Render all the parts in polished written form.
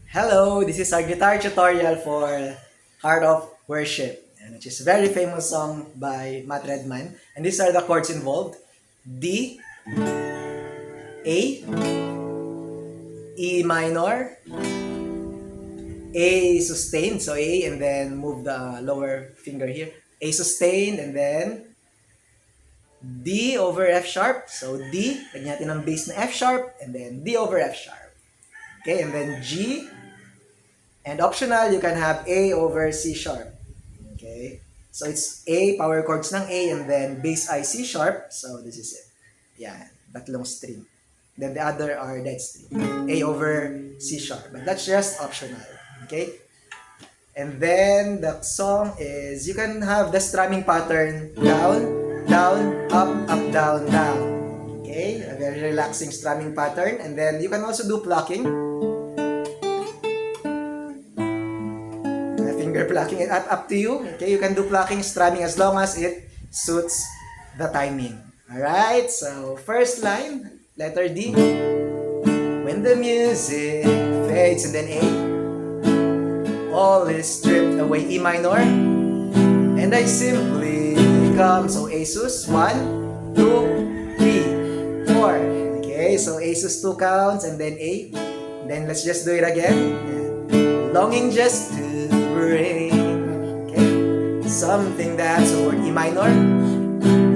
Hello, this is our guitar tutorial for Heart of Worship, which is a very famous song by Matt Redman. And these are the chords involved: D, A, E minor, A sustained, so A, and then move the lower finger here. A sustained, and then D over F sharp. So D, lagyan natin ng bass na F sharp, and then D over F sharp. Okay, and then G, and optional, you can have A over C sharp. Okay, so it's A, power chords ng A, and then bass I C sharp. So this is it. Yan, tatlong string. Then the other are dead string. A over C sharp. But that's just optional. Okay? And then the song is, you can have the strumming pattern down, down, up, up, down, down. Okay? A very relaxing strumming pattern. And then you can also do plucking. Finger plucking, up to you. Okay? You can do plucking, strumming as long as it suits the timing. Alright? So, first line, letter D. When the music fades, and then A. All is stripped away, E minor, and I simply come. So A sus, 1, 2, 3, 4. Okay, so A sus 2 counts, and then A. Then let's just do it again. Longing just to bring, okay, something that's a word, E minor,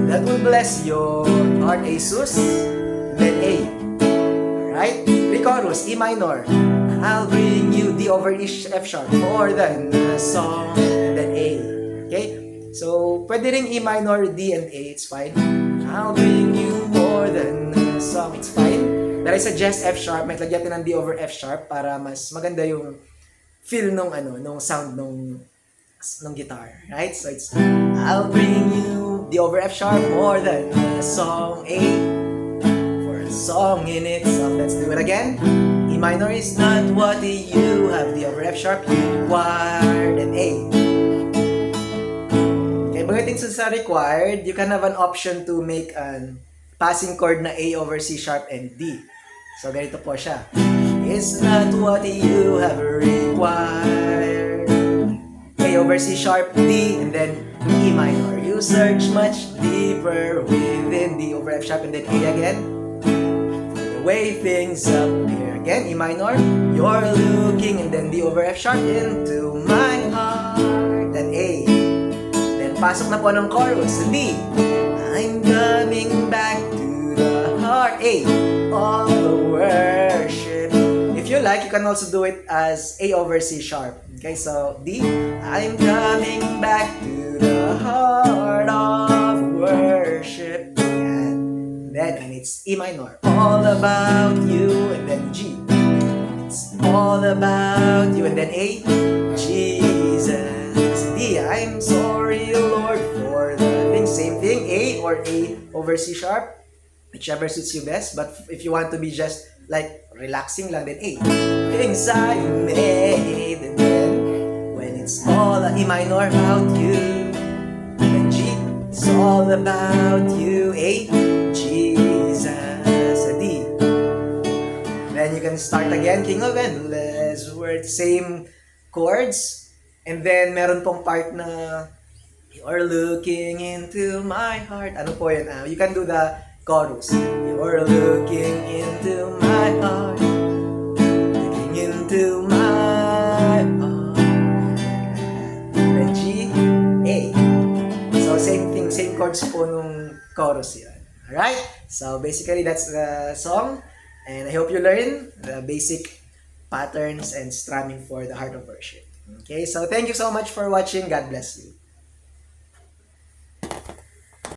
that will bless your heart, A sus, and then A. Alright, pre-chorus, E minor. I'll bring you D over E F sharp, more than a song, and then A. Okay? So, pwede ring E minor, D, and A, it's fine. I'll bring you more than a song, it's fine. But I suggest F sharp, may lagyan ng D over F sharp para mas maganda yung feel nung sound nung guitar, right? So it's I'll bring you D over F sharp, more than a song, A, for a song in itself. Let's do it again. E minor is not what you have, D over F sharp, required, and A. Okay, pagdating sa required, you can have an option to make an passing chord na A over C sharp and D. So ganito po siya. It's not what you have required, A over C sharp, D, and then E minor. You search much deeper within D over F sharp, and then A again. Way things up here again, E minor, you're looking, and then D over F sharp into my heart, then A. Then pasok na po ng chorus, D. I'm coming back to the heart, A, all the worship. If you like, you can also do it as A over C sharp. Okay, so D, I'm coming back to the heart of worship. And it's E minor, all about you, and then G, it's all about you, and then A, Jesus, D, I'm sorry Lord for the thing, same thing, A or A over C sharp, whichever suits you best. But if you want to be just like relaxing lang, then A, things I made, and then when it's all E minor about you, and then G, it's all about you, A, Jesus, a D. Then you can start again, King of Endless Words, same chords. And then meron pong part na you're looking into my heart. Ano po yun? You can do the chorus. You're looking into my heart, looking into my heart. Then G, A. So same thing, same chords po nung chorus yun. Alright? So basically that's the song, and I hope you learn the basic patterns and strumming for the Heart of Worship. Okay, so thank you so much for watching. God bless you.